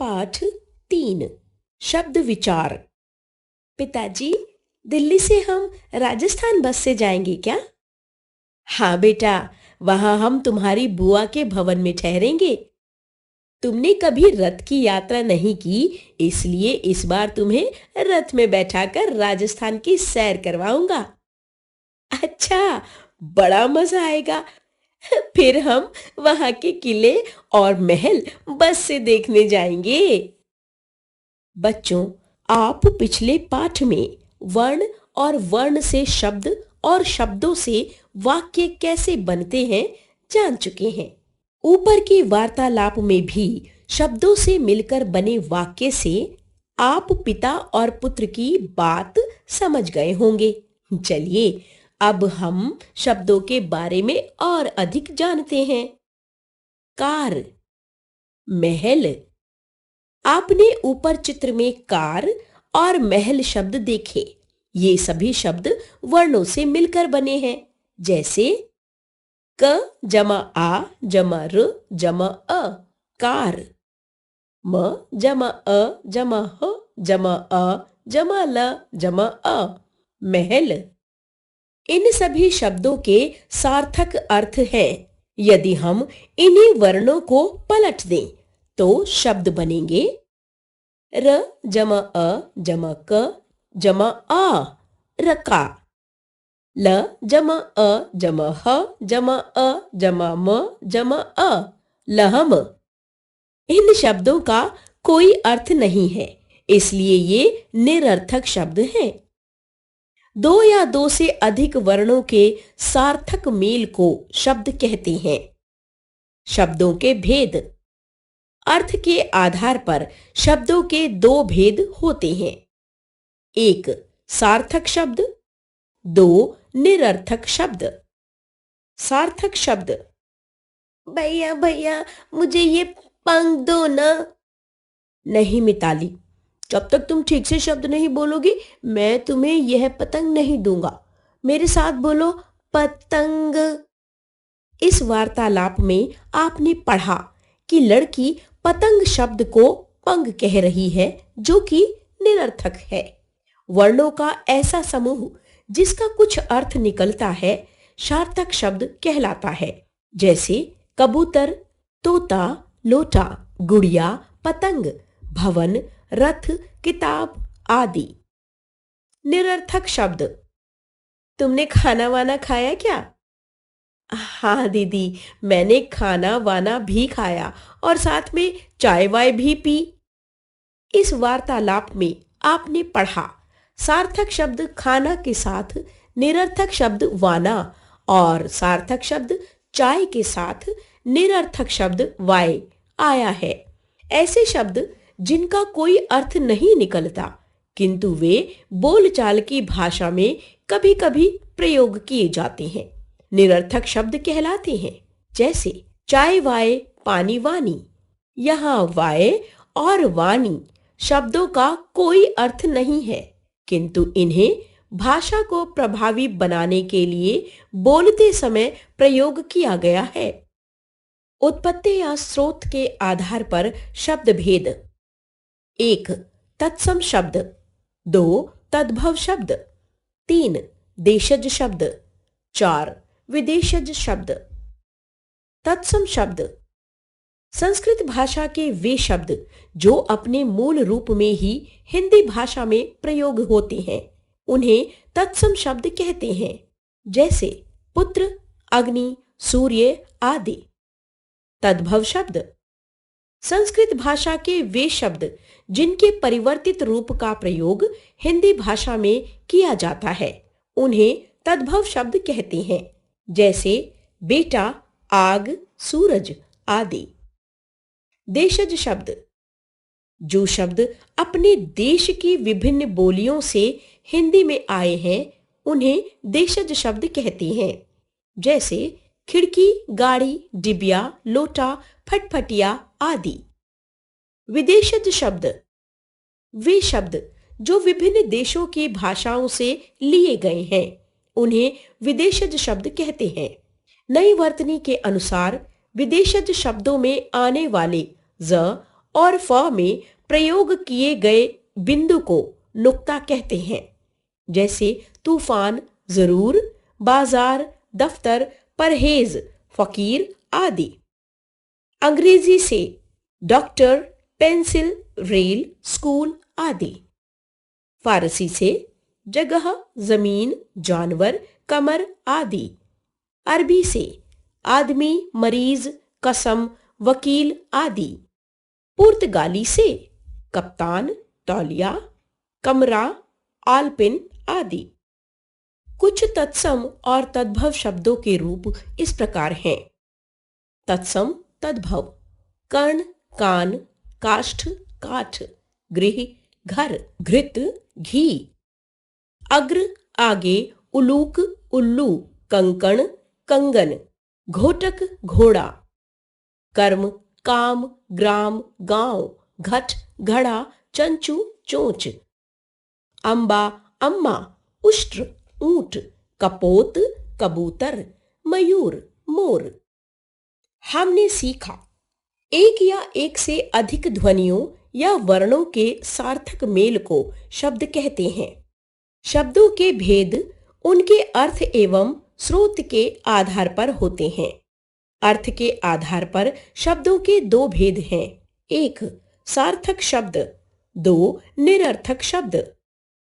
पाठ 3 शब्द विचार। पिताजी, दिल्ली से हम राजस्थान बस से जाएंगे क्या? हाँ बेटा, वहां हम तुम्हारी बुआ के भवन में ठहरेंगे। तुमने कभी रथ की यात्रा नहीं की, इसलिए इस बार तुम्हें रथ में बैठाकर राजस्थान की सैर करवाऊंगा। अच्छा, बड़ा मजा आएगा। फिर हम वहां के किले और महल बस से देखने जाएंगे। बच्चों, आप पिछले पाठ में वर्ण और वर्ण से शब्द और शब्दों से वाक्य कैसे बनते हैं जान चुके हैं। ऊपर की वार्तालाप में भी शब्दों से मिलकर बने वाक्य से आप पिता और पुत्र की बात समझ गए होंगे। चलिए अब हम शब्दों के बारे में और अधिक जानते हैं। कार, महल। आपने ऊपर चित्र में कार और महल शब्द देखे। ये सभी शब्द वर्णों से मिलकर बने हैं, जैसे क जमा आ जमा र जमा अ, कार। म जमा अ जमा ह जमा अ जमा ल जमा अ, महल। इन सभी शब्दों के सार्थक अर्थ हैं। यदि हम इन्हीं वर्णों को पलट दें तो शब्द बनेंगे र जमा अ जमा क जमा आ, रका। ल जमा अ जमा ह जमा अ जमा म जमा अ, लहम। इन शब्दों का कोई अर्थ नहीं है, इसलिए ये निरर्थक शब्द हैं। दो या दो से अधिक वर्णों के सार्थक मेल को शब्द कहते हैं। शब्दों के भेद। अर्थ के आधार पर शब्दों के दो भेद होते हैं। एक सार्थक शब्द, दो निरर्थक शब्द। सार्थक शब्द। भैया भैया, मुझे ये पंख दो ना। नहीं मिताली, जब तक तुम ठीक से शब्द नहीं बोलोगी मैं तुम्हें यह पतंग नहीं दूंगा। मेरे साथ बोलो, पतंग। इस वार्तालाप में आपने पढ़ा कि लड़की पतंग शब्द को पंग कह रही है, जो कि निरर्थक है। वर्णों का ऐसा समूह जिसका कुछ अर्थ निकलता है सार्थक शब्द कहलाता है, जैसे कबूतर, तोता, लोटा, गुड़िया, पतंग, भवन, रथ, किताब आदि। निरर्थक शब्द। तुमने खाना वाना खाया क्या? हाँ दीदी, मैंने खाना वाना भी खाया और साथ में चाय वाय भी पी। इस वार्तालाप में आपने पढ़ा सार्थक शब्द खाना के साथ निरर्थक शब्द वाना और सार्थक शब्द चाय के साथ निरर्थक शब्द वाय आया है। ऐसे शब्द जिनका कोई अर्थ नहीं निकलता, किंतु वे बोलचाल की भाषा में कभी कभी प्रयोग किए जाते हैं, निरर्थक शब्द कहलाते हैं। जैसे चाय वाय पानी वानी। यहाँ वाय और वानी शब्दों का कोई अर्थ नहीं है, किंतु इन्हें भाषा को प्रभावी बनाने के लिए बोलते समय प्रयोग किया गया है। उत्पत्ति या स्रोत के आधार पर शब्द भेद। एक तत्सम शब्द, दो तद्भव शब्द, तीन देशज शब्द, चार विदेशज शब्द। तत्सम शब्द। संस्कृत भाषा के वे शब्द जो अपने मूल रूप में ही हिंदी भाषा में प्रयोग होते हैं, उन्हें तत्सम शब्द कहते हैं, जैसे पुत्र, अग्नि, सूर्य आदि। तद्भव शब्द। संस्कृत भाषा के वे शब्द जिनके परिवर्तित रूप का प्रयोग हिंदी भाषा में किया जाता है, उन्हें तद्भव शब्द कहते हैं, जैसे बेटा, आग, सूरज आदि। देशज शब्द। जो शब्द अपने देश की विभिन्न बोलियों से हिंदी में आए हैं, उन्हें देशज शब्द कहते हैं, जैसे खिड़की, गाड़ी, डिबिया, लोटा, फटफटिया आदि। विदेशज शब्द। वे शब्द जो विभिन्न देशों की भाषाओं से लिए गए हैं, उन्हें विदेशज शब्द कहते हैं। नई वर्तनी के अनुसार विदेशज शब्दों में आने वाले ज और फ में प्रयोग किए गए बिंदु को नुक्ता कहते हैं, जैसे तूफान, जरूर, बाजार, दफ्तर, परहेज, फकीर आदि। अंग्रेजी से डॉक्टर, पेंसिल, रेल, स्कूल आदि। फारसी से जगह, जमीन, जानवर, कमर आदि। अरबी से आदमी, मरीज, कसम, वकील आदि। पुर्तगाली से कप्तान, तौलिया, कमरा, आलपिन आदि। कुछ तत्सम और तद्भव शब्दों के रूप इस प्रकार हैं। तत्सम तद्भव: कर्ण, कान, काष्ठ, काठ, गृह, घर, घृत, घी। अग्र आगे, उलूक, उल्लू, कंकण, कंगन, घोटक, घोड़ा। कर्म काम, ग्राम, गांव, घट, घड़ा, चंचू, चोंच। अंबा, अम्मा, उष्ट्र, ऊंट, कपोत, कबूतर, मयूर, मोर। हमने सीखा, एक या एक से अधिक ध्वनियों या वर्णों के सार्थक मेल को शब्द कहते हैं। शब्दों के भेद उनके अर्थ एवं स्रोत के आधार पर होते हैं। अर्थ के आधार पर शब्दों के दो भेद हैं: एक सार्थक शब्द, दो निरर्थक शब्द।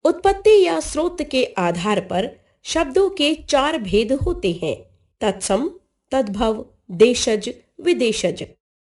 उत्पत्ति या स्रोत के आधार पर शब्दों के चार भेद होते हैं: तत्सम, तद्भव, देशज, विदेशज।